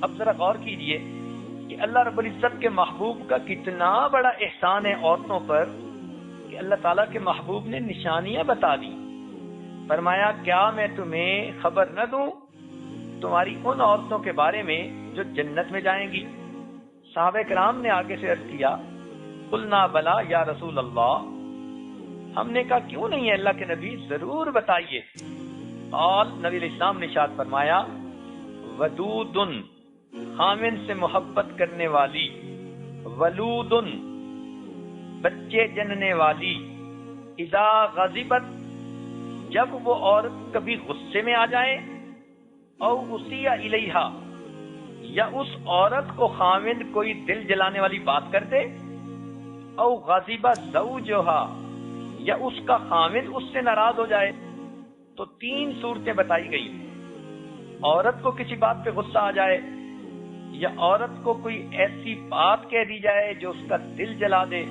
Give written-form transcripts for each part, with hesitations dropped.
اب ذرا غور کیجئے کہ اللہ رب العزت کے محبوب کا کتنا بڑا احسان ہے عورتوں پر کہ اللہ تعالیٰ کے محبوب نے نشانیاں بتا دی. فرمایا کیا میں تمہیں خبر نہ دوں تمہاری ان عورتوں کے بارے میں جو جنت میں جائیں گی؟ صحابہ کرام نے آگے سے عرض کیا قلنا بلا یا رسول اللہ، ہم نے کہا کیوں نہیں ہے اللہ کے نبی، ضرور بتائیے. قال، نبی علیہ السلام نے ارشاد فرمایا ودود، خامن سے محبت کرنے والی، ولود، بچے جننے والی، اذا غضبت، جب وہ عورت کبھی غصے میں آ جائے، او اسی الیہا، یا اس عورت کو خامن کوئی دل جلانے والی بات کر دے، او غضب زوجہا، یا اس کا خامن اس سے ناراض ہو جائے. تو 3 صورتیں بتائی گئی. عورت کو کسی بات پہ غصہ آ جائے، یا عورت کو کوئی ایسی بات کہہ دی جائے جو اس کا دل جلا دے،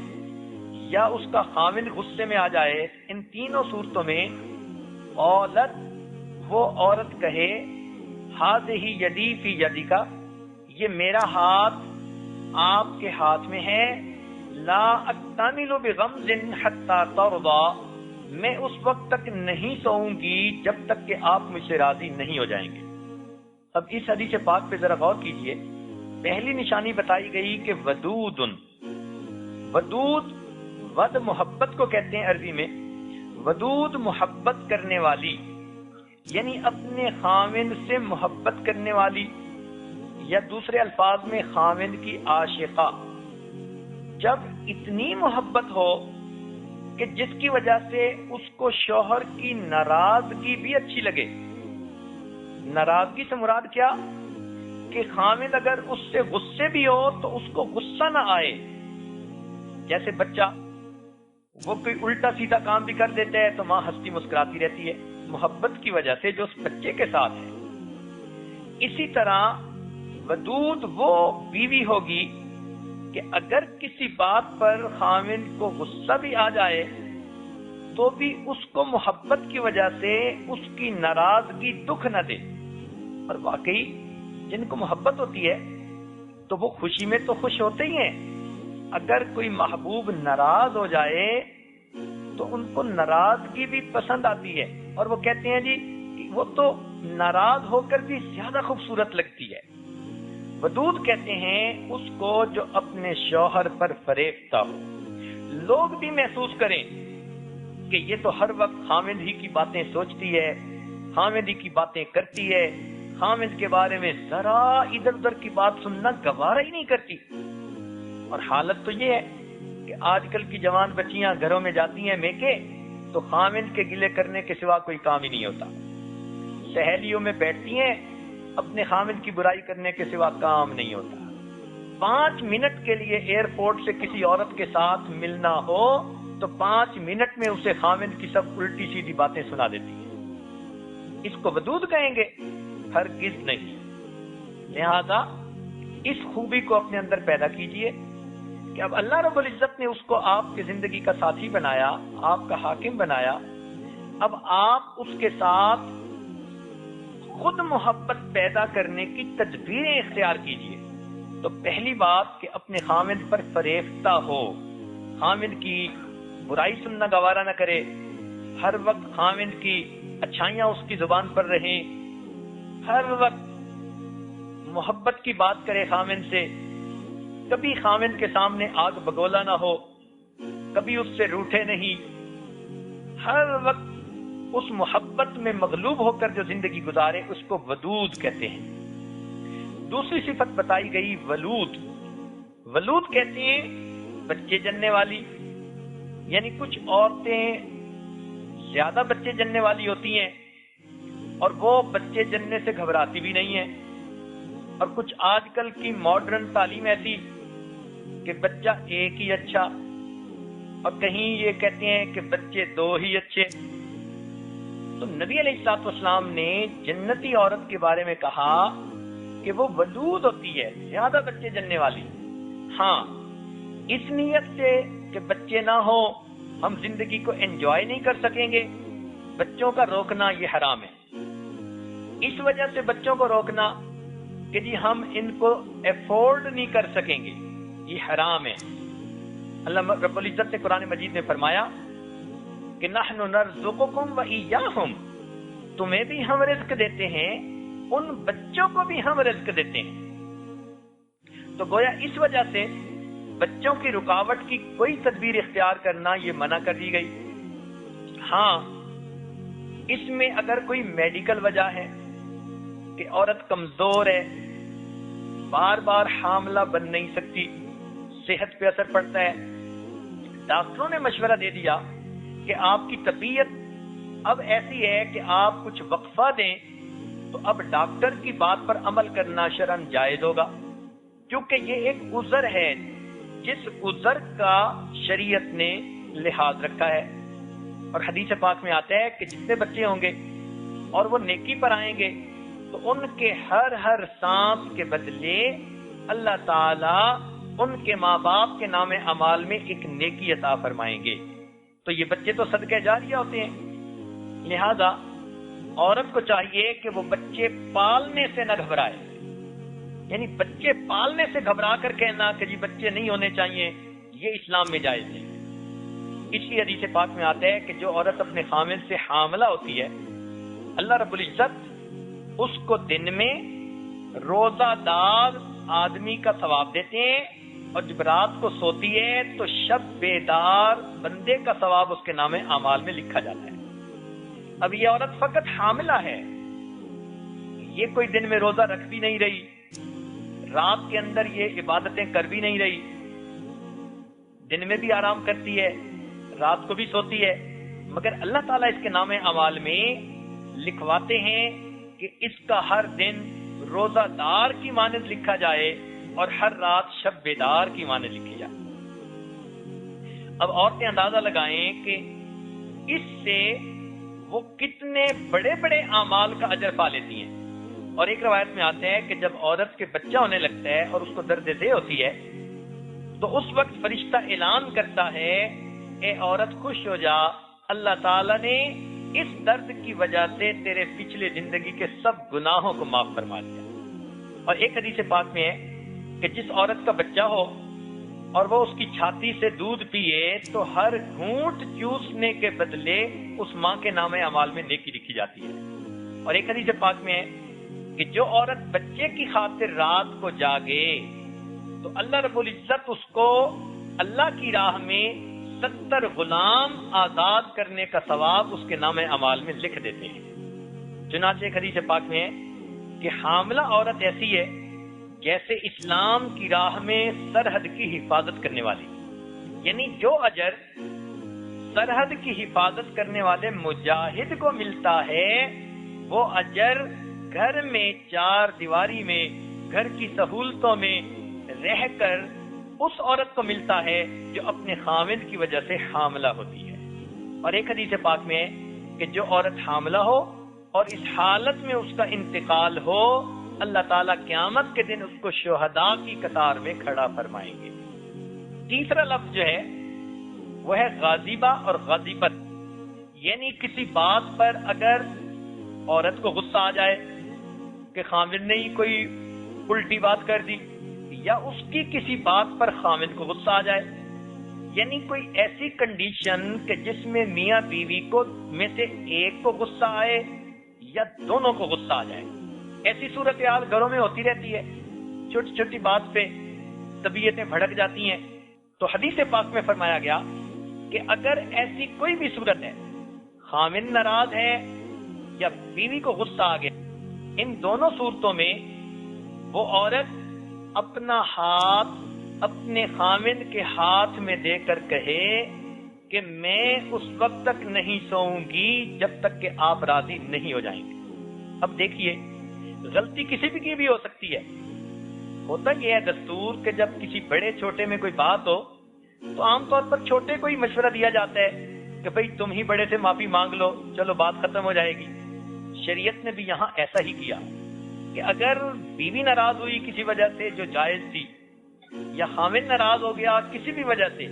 یا اس کا خامن غصے میں آ جائے. ان تینوں صورتوں میں قالت، وہ عورت کہے ہذہ یدی فی یدک، یہ میرا ہاتھ آپ کے ہاتھ میں ہے، لا اکتمل بغمز حتی ترضی، میں اس وقت تک نہیں سوؤں گی جب تک کہ آپ مجھ سے راضی نہیں ہو جائیں گے. اب اس حدیث پاک پہ ذرا غور کیجئے. پہلی نشانی بتائی گئی کہ ودود، ودود ود محبت کو کہتے ہیں عربی میں. ودود محبت کرنے والی، یعنی اپنے خامن سے محبت کرنے والی، یا دوسرے الفاظ میں خامن کی عاشقہ. جب اتنی محبت ہو کہ جس کی وجہ سے اس کو شوہر کی ناراضگی بھی اچھی لگے. ناراضگی سے مراد کیا؟ کہ خامن اگر اس سے غصے بھی ہو تو اس کو غصہ نہ آئے. جیسے بچہ، وہ کوئی الٹا سیدھا کام بھی کر دیتا ہے تو ماں ہنستی مسکراتی رہتی ہے، محبت کی وجہ سے جو اس بچے کے ساتھ ہے. اسی طرح ودود وہ بیوی ہوگی کہ اگر کسی بات پر خامن کو غصہ بھی آ جائے تو بھی اس کو محبت کی وجہ سے اس کی ناراضگی دکھ نہ دے. اور واقعی جن کو محبت ہوتی ہے تو وہ خوشی میں تو خوش ہوتے ہی ہیں. اگر کوئی محبوب ناراض ہو جائے تو ان کو ناراضگی بھی پسند آتی ہے، اور وہ کہتے ہیں جی وہ تو ناراض ہو کر بھی زیادہ خوبصورت لگتی ہے. ودود کہتے ہیں اس کو جو اپنے شوہر پر فریفتہ ہو، لوگ بھی محسوس کریں کہ یہ تو ہر وقت خامد ہی کی باتیں سوچتی ہے، خامد ہی کی باتیں کرتی ہے، خامد کے بارے میں ذرا ادھر ادھر کی بات سننا گوارا ہی نہیں کرتی. اور حالت تو یہ ہے کہ آج کل کی جوان بچیاں گھروں میں جاتی ہیں میکے تو خامد کے گلے کرنے کے سوا کوئی کام ہی نہیں ہوتا. سہیلیوں میں بیٹھتی ہیں، اپنے خامد کی برائی کرنے کے سوا کام نہیں ہوتا. 5 منٹ کے لیے ایئرپورٹ سے کسی عورت کے ساتھ ملنا ہو تو 5 منٹ میں اسے خامد کی سب الٹی سیدھی باتیں سنا دیتی ہے. اس کو ودود کہیں گے؟ ہرگز نہیں. لہذا اس خوبی کو اپنے اندر پیدا کیجئے کہ اب اللہ رب العزت نے اس کو آپ کی زندگی کا ساتھی بنایا، آپ کا حاکم بنایا. اب آپ اس کے ساتھ خود محبت پیدا کرنے کی تدبیریں اختیار کیجئے. تو پہلی بات کہ اپنے خامد پر فریفتہ ہو، خامد کی برائی سننا گوارا نہ کرے، ہر وقت خامد کی اچھائیاں اس کی زبان پر رہیں، ہر وقت محبت کی بات کرے خامد سے، کبھی خامد کے سامنے آگ بگولا نہ ہو، کبھی اس سے روٹھے نہیں، ہر وقت اس محبت میں مغلوب ہو کر جو زندگی گزارے اس کو ودود کہتے ہیں. دوسری صفت بتائی گئی ولود. ولود کہتے ہیں بچے جننے والی، یعنی کچھ عورتیں زیادہ بچے جننے والی ہوتی ہیں اور وہ بچے جننے سے گھبراتی بھی نہیں ہیں. اور کچھ آج کل کی ماڈرن تعلیم ایسی کہ بچہ ایک ہی اچھا، اور کہیں یہ کہتے ہیں کہ بچے 2 ہی اچھے. تو نبی علیہ الصلوۃ والسلام نے جنتی عورت کے بارے میں کہا کہ وہ ودود ہوتی ہے، زیادہ بچے جننے والی. ہاں، اس نیت سے کہ بچے نہ ہو ہم زندگی کو انجوائے نہیں کر سکیں گے، بچوں کا روکنا یہ حرام ہے. اس وجہ سے بچوں کو روکنا کہ جی ہم ان کو افورڈ نہیں کر سکیں گے، یہ حرام ہے۔ اللہ رب العزت نے قرآن مجید میں فرمایا کہ نحن نرزقکم و ایاہم، تمہیں بھی ہم رزق دیتے ہیں، ان بچوں کو بھی ہم رزق دیتے ہیں۔ تو گویا اس وجہ سے بچوں کی رکاوٹ کی کوئی تدبیر اختیار کرنا یہ منع کر دی گئی۔ ہاں، اس میں اگر کوئی میڈیکل وجہ ہے کہ عورت کمزور ہے، بار بار حاملہ بن نہیں سکتی، صحت پہ اثر پڑتا ہے، ڈاکٹروں نے مشورہ دے دیا کہ آپ کی طبیعت اب ایسی ہے کہ آپ کچھ وقفہ دیں، تو اب ڈاکٹر کی بات پر عمل کرنا شرعاً جائز ہوگا، کیونکہ یہ ایک عذر ہے جس عذر کا شریعت نے لحاظ رکھا ہے۔ اور حدیث پاک میں آتا ہے کہ جتنے بچے ہوں گے اور وہ نیکی پر آئیں گے تو ان کے ہر سانس کے بدلے اللہ تعالی ان کے ماں باپ کے نام اعمال میں ایک نیکی عطا فرمائیں گے۔ تو یہ بچے تو صدقہ جاریہ ہوتے ہیں، لہذا عورت کو چاہیے کہ وہ بچے پالنے سے نہ گھبرائے، یعنی بچے پالنے سے گھبرا کر کہنا کہ جی بچے نہیں ہونے چاہیے، یہ اسلام میں جائز نہیں۔ اسی حدیث پاک میں آتا ہے کہ جو عورت اپنے خامد سے حاملہ ہوتی ہے، اللہ رب العزت اس کو دن میں روزہ دار آدمی کا ثواب دیتے ہیں، اور جب رات کو سوتی ہے تو شب بیدار بندے کا ثواب اس کے نام اعمال میں لکھا جاتا ہے۔ اب یہ عورت فقط حاملہ ہے، یہ کوئی دن میں روزہ رکھ بھی نہیں رہی، رات کے اندر یہ عبادتیں کر بھی نہیں رہی، دن میں بھی آرام کرتی ہے، رات کو بھی سوتی ہے، مگر اللہ تعالیٰ اس کے نام اعمال میں لکھواتے ہیں کہ اس کا ہر دن روزہ دار کی مانند لکھا جائے اور ہر رات شب بیدار کی مانند لکھی جائے۔ اب عورتیں اندازہ لگائیں کہ اس سے وہ کتنے بڑے بڑے اعمال کا اجر پا لیتی ہیں۔ اور ایک روایت میں آتے ہیں کہ جب عورت کے بچہ ہونے لگتا ہے اور اس کو درد دہ ہوتی ہے تو اس وقت فرشتہ اعلان کرتا ہے، اے عورت خوش ہو جا، اللہ تعالیٰ نے اس درد کی وجہ سے تیرے پچھلے زندگی کے سب گناہوں کو معاف فرما دیا۔ اور ایک حدیث پاک میں ہے کہ جس عورت کا بچہ ہو اور وہ اس کی چھاتی سے دودھ پیے تو ہر گھونٹ چوسنے کے بدلے اس ماں کے نام اعمال میں نیکی لکھی جاتی ہے۔ اور ایک حدیث پاک میں ہے کہ جو عورت بچے کی خاطر رات کو جاگے تو اللہ رب العزت اس کو اللہ کی راہ میں 70 غلام آزاد کرنے کا ثواب اس کے نام اعمال میں لکھ دیتے ہیں۔ چنانچہ ایک حدیث پاک میں ہے کہ حاملہ عورت ایسی ہے جیسے اسلام کی راہ میں سرحد کی حفاظت کرنے والی، یعنی جو اجر سرحد کی حفاظت کرنے والے مجاہد کو ملتا ہے وہ اجر گھر میں چار دیواری میں گھر کی سہولتوں میں رہ کر اس عورت کو ملتا ہے جو اپنے خامد کی وجہ سے حاملہ ہوتی ہے۔ اور ایک حدیث پاک میں ہے کہ جو عورت حاملہ ہو اور اس حالت میں اس کا انتقال ہو، اللہ تعالیٰ قیامت کے دن اس کو شہداء کی قطار میں کھڑا فرمائیں گے۔ تیسرا لفظ جو ہے وہ ہے غاضبہ اور غاضبت، یعنی کسی بات پر اگر عورت کو غصہ آ جائے کہ خامد نے ہی کوئی الٹی بات کر دی، یا اس کی کسی بات پر خامد کو غصہ آ جائے، یعنی کوئی ایسی کنڈیشن کہ جس میں میاں بیوی کو میں سے ایک کو غصہ آئے یا دونوں کو غصہ آ جائے، ایسی صورتحال گھروں میں ہوتی رہتی ہے، چھوٹی چھوٹی بات پہ طبیعتیں بھڑک جاتی ہیں۔ تو حدیث پاک میں فرمایا گیا کہ اگر ایسی کوئی بھی صورت ہے، خامد ناراض ہے یا بیوی کو غصہ آ گیا، ان دونوں صورتوں میں وہ عورت اپنا ہاتھ اپنے خامد کے ہاتھ میں دے کر کہے کہ میں اس وقت تک نہیں سوؤں گی جب تک کہ آپ راضی نہیں ہو جائیں گے۔ اب دیکھیے، غلطی کسی بھی کی بھی ہو سکتی ہے، ہوتا یہ ہے دستور کہ جب کسی بڑے چھوٹے میں کوئی بات ہو تو عام طور پر چھوٹے کو ہی مشورہ دیا جاتا ہے کہ بھئی تم ہی بڑے سے معافی مانگ لو، چلو بات ختم ہو جائے گی۔ شریعت نے بھی یہاں ایسا ہی کیا کہ اگر بیوی ناراض ہوئی کسی وجہ سے جو جائز تھی، یا خامد ناراض ہو گیا کسی بھی وجہ سے،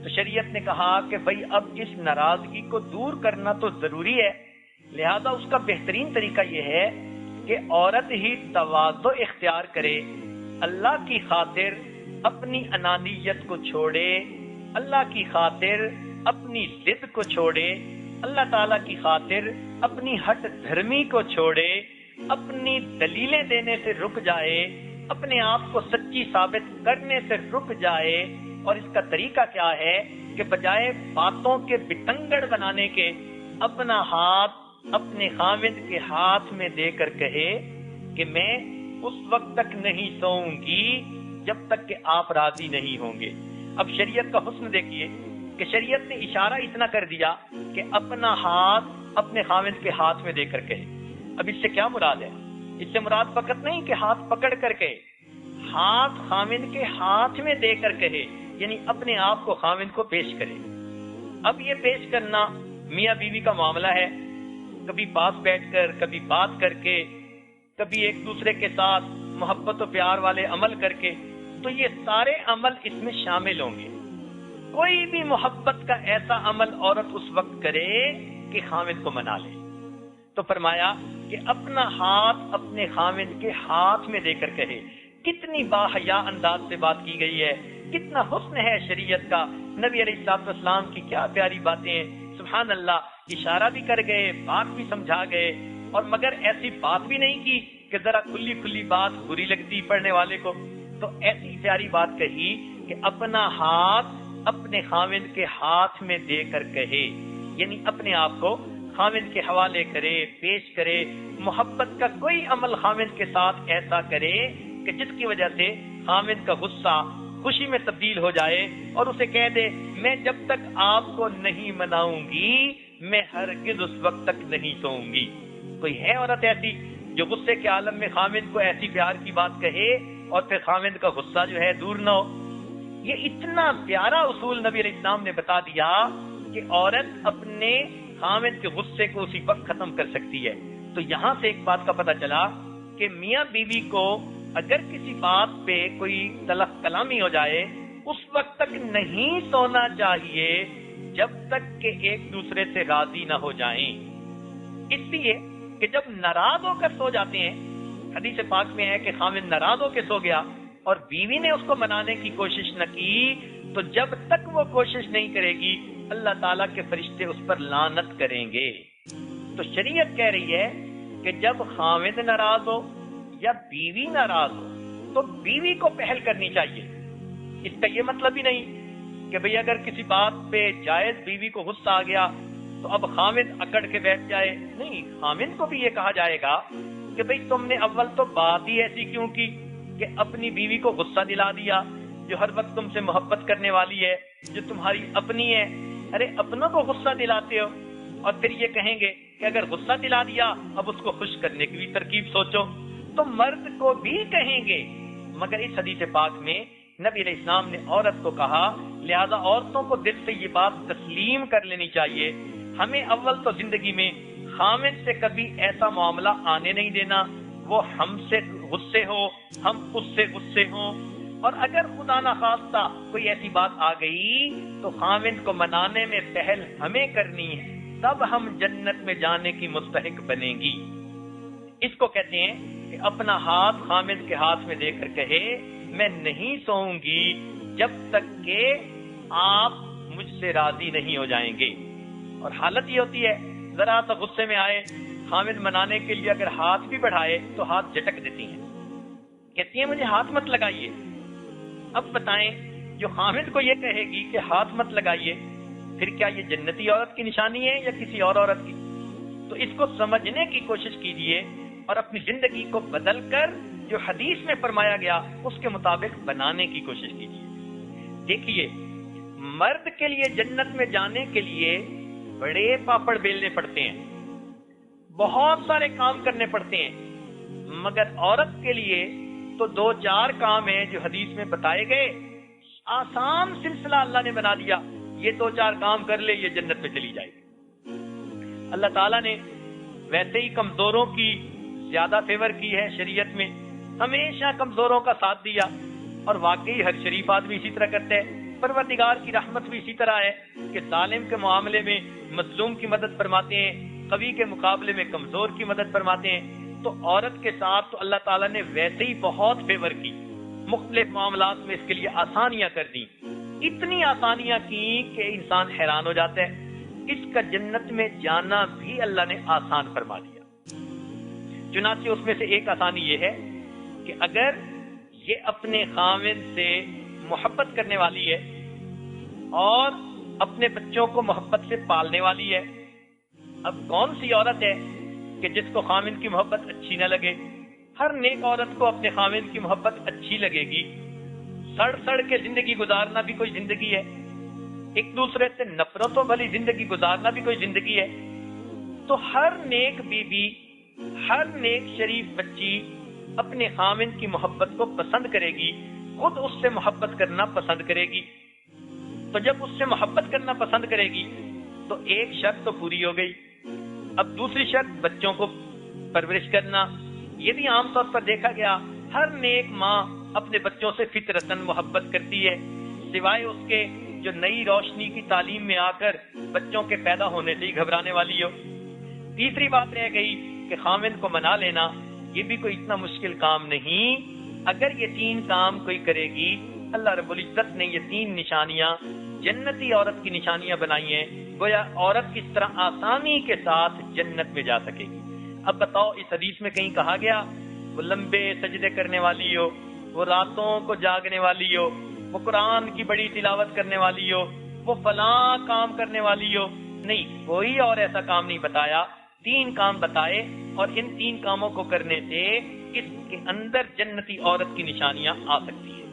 تو شریعت نے کہا کہ بھئی اب اس ناراضگی کو دور کرنا تو ضروری ہے، لہذا اس کا بہترین طریقہ یہ ہے کہ عورت ہی تواضع اختیار کرے، اللہ کی خاطر اپنی انانیت کو چھوڑے، اللہ کی خاطر اپنی ضد کو چھوڑے، اللہ تعالیٰ کی خاطر اپنی ہٹ دھرمی کو چھوڑے، اپنی دلیلیں دینے سے رک جائے، اپنے آپ کو سچی ثابت کرنے سے رک جائے۔ اور اس کا طریقہ کیا ہے کہ بجائے باتوں کے بتنگڑ بنانے کے اپنا ہاتھ اپنے خاوند کے ہاتھ میں دے کر کہے کہ میں اس وقت تک نہیں سوؤں گی جب تک کہ آپ راضی نہیں ہوں گے۔ اب شریعت کا حسن دیکھیے کہ شریعت نے اشارہ اتنا کر دیا کہ اپنا ہاتھ اپنے خاوند کے ہاتھ میں دے کر کہے۔ اب اس سے کیا مراد ہے؟ اس سے مراد فقط نہیں کہ ہاتھ پکڑ کر کہے، ہاتھ خاوند کے ہاتھ میں دے کر کہے، یعنی اپنے آپ کو خاوند کو پیش کرے۔ اب یہ پیش کرنا میاں بیوی کا معاملہ ہے، کبھی پاس بیٹھ کر، کبھی بات کر کے، کبھی ایک دوسرے کے ساتھ محبت و پیار والے عمل کر کے، تو یہ سارے عمل اس میں شامل ہوں گے۔ کوئی بھی محبت کا ایسا عمل عورت اس وقت کرے کہ خاوند کو منا لے۔ تو فرمایا کہ اپنا ہاتھ اپنے خاوند کے ہاتھ میں دے کر کہے۔ کتنی باحیا انداز سے بات کی گئی ہے، کتنا حسن ہے شریعت کا، نبی علیہ الصلوۃ والسلام کی کیا پیاری باتیں ہیں، سبحان اللہ۔ اشارہ بھی کر گئے، بات بھی سمجھا گئے، اور مگر ایسی بات بھی نہیں کی کہ ذرا کھلی کھلی بات بری لگتی پڑھنے والے کو، تو ایسی پیاری بات کہی کہ اپنا ہاتھ اپنے خاوند کے ہاتھ میں دے کر کہے، یعنی اپنے آپ کو خاوند کے حوالے کرے، پیش کرے، محبت کا کوئی عمل خاوند کے ساتھ ایسا کرے کہ جس کی وجہ سے خاوند کا غصہ خوشی میں تبدیل ہو جائے، اور اسے کہہ دے میں جب تک آپ کو نہیں مناؤں گی میں ہرگز اس وقت تک نہیں سوؤں گی۔ کوئی ہے عورت ایسی جو غصے کے عالم میں خاوند کو ایسی پیار کی بات کہے اور پھر خاوند کا غصہ جو ہے دور نہ ہو؟ یہ اتنا پیارا اصول نبی علیہ السلام نے بتا دیا کہ عورت اپنے خاوند کے غصے کو اسی وقت ختم کر سکتی ہے۔ تو یہاں سے ایک بات کا پتہ چلا کہ میاں بیوی کو اگر کسی بات پہ کوئی تلخ کلامی ہو جائے اس وقت تک نہیں سونا چاہیے جب تک کہ ایک دوسرے سے راضی نہ ہو جائیں، اس لیے کہ جب ناراض ہو کر سو جاتے ہیں، حدیث پاک میں ہے کہ خاوند ناراض ہو کے سو گیا اور بیوی نے اس کو منانے کی کوشش نہ کی، تو جب تک وہ کوشش نہیں کرے گی اللہ تعالیٰ کے فرشتے اس پر لعنت کریں گے۔ تو شریعت کہہ رہی ہے کہ جب خاوند ناراض ہو یا بیوی ناراض ہو تو بیوی کو پہل کرنی چاہیے۔ اس کا یہ مطلب ہی نہیں کہ بھئی اگر کسی بات پہ جائز بیوی کو غصہ آ گیا تو اب خاوند اکڑ کے بیٹھ جائے، نہیں، خاوند کو بھی یہ کہا جائے گا کہ بھئی تم نے اول تو بات ہی ایسی کیوں کی کہ اپنی بیوی کو غصہ دلا دیا، جو ہر وقت تم سے محبت کرنے والی ہے، جو تمہاری اپنی ہے، ارے اپنوں کو غصہ دلاتے ہو، اور پھر یہ کہیں گے کہ اگر غصہ دلا دیا اب اس کو خوش کرنے کی بھی ترکیب سوچو، تو مرد کو بھی کہیں گے۔ مگر اس حدیث پاک میں نبی علیہ السلام نے عورت کو کہا، لہذا عورتوں کو دل سے یہ بات تسلیم کر لینی چاہیے، ہمیں اول تو زندگی میں خاوند سے کبھی ایسا معاملہ آنے نہیں دینا، وہ ہم سے غصے ہو، ہم اس سے غصے ہوں، اور اگر خدا نخواستہ کوئی ایسی بات آ گئی تو خاوند کو منانے میں پہل ہمیں کرنی ہے، تب ہم جنت میں جانے کی مستحق بنیں گی۔ اس کو کہتے ہیں کہ اپنا ہاتھ خاوند کے ہاتھ میں دے کر کہے میں نہیں سوؤں گی جب تک کہ آپ مجھ سے راضی نہیں ہو جائیں گے۔ اور حالت یہ ہوتی ہے ذرا سا غصے میں آئے، خاوند منانے کے لیے اگر ہاتھ بھی بڑھائے تو ہاتھ جھٹک دیتی ہیں، کہتی ہیں مجھے ہاتھ مت لگائیے۔ اب بتائیں جو خاوند کو یہ کہے گی کہ ہاتھ مت لگائیے، پھر کیا یہ جنتی عورت کی نشانی ہے یا کسی اور عورت کی؟ تو اس کو سمجھنے کی کوشش کیجیے اور اپنی زندگی کو بدل کر جو حدیث میں فرمایا گیا اس کے مطابق بنانے کی کوشش کیجیے۔ دیکھیے، مرد کے لیے جنت میں جانے کے لیے بڑے پاپڑ بیلنے پڑتے ہیں، بہت سارے کام کرنے پڑتے ہیں، مگر عورت کے لیے تو 2-4 کام ہیں جو حدیث میں بتائے گئے، آسان سلسلہ اللہ نے بنا دیا، یہ 2-4 کام کر لے یہ جنت میں چلی جائے گی۔ اللہ تعالیٰ نے ویسے ہی کمزوروں کی زیادہ فیور کی ہے، شریعت میں ہمیشہ کمزوروں کا ساتھ دیا، اور واقعی ہر شریف آدمی اسی طرح کرتا ہے۔ پروردگار کی رحمت بھی اسی طرح ہے کہ ظالم کے معاملے میں مظلوم کی مدد فرماتے ہیں، قوی کے مقابلے میں کمزور کی مدد فرماتے ہیں۔ تو عورت کے ساتھ تو اللہ تعالیٰ نے ویسے ہی بہت فیور کی، مختلف معاملات میں اس کے لیے آسانیاں کر دی، اتنی آسانیاں کی کہ انسان حیران ہو جاتا ہے۔ اس کا جنت میں جانا بھی اللہ نے آسان فرما دیا۔ چنانچہ اس میں سے ایک آسانی یہ ہے کہ اگر یہ اپنے خاوند سے محبت کرنے والی ہے اور اپنے بچوں کو محبت سے پالنے والی ہے، اب کون سی عورت ہے کہ جس کو خاوند کی محبت اچھی نہ لگے؟ ہر نیک عورت کو اپنے خاوند کی محبت اچھی لگے گی۔ سڑ سڑ کے زندگی گزارنا بھی کوئی زندگی ہے، ایک دوسرے سے نفرتوں والی زندگی گزارنا بھی کوئی زندگی ہے۔ تو ہر نیک بیوی، ہر نیک شریف بچی اپنے خاوند کی محبت کو پسند کرے گی، خود اس سے محبت کرنا پسند کرے گی۔ تو جب اس سے محبت کرنا پسند کرے گی تو ایک شرط تو پوری ہو گئی۔ اب دوسری شرط بچوں کو پرورش کرنا۔ یہ بھی عام طور پر دیکھا گیا، ہر نیک ماں اپنے بچوں سے فطرتاً محبت کرتی ہے، سوائے اس کے جو نئی روشنی کی تعلیم میں آ کر بچوں کے پیدا ہونے سے ہی گھبرانے والی ہو۔ تیسری بات رہ گئی کہ خاوند کو منا لینا، یہ بھی کوئی اتنا مشکل کام نہیں۔ اگر یہ تین کام کوئی کرے گی، اللہ رب العزت نے یہ تین نشانیاں جنتی عورت کی نشانیاں بنائی ہیں، گویا عورت کس طرح آسانی کے ساتھ جنت میں جا سکے گی۔ اب بتاؤ، اس حدیث میں کہیں کہا گیا وہ لمبے سجدے کرنے والی ہو، وہ راتوں کو جاگنے والی ہو، وہ قرآن کی بڑی تلاوت کرنے والی ہو، وہ فلاں کام کرنے والی ہو؟ نہیں، کوئی اور ایسا کام نہیں بتایا۔ تین کام بتائے، اور ان تین کاموں کو کرنے سے اس کے اندر جنتی عورت کی نشانیاں آ سکتی ہیں۔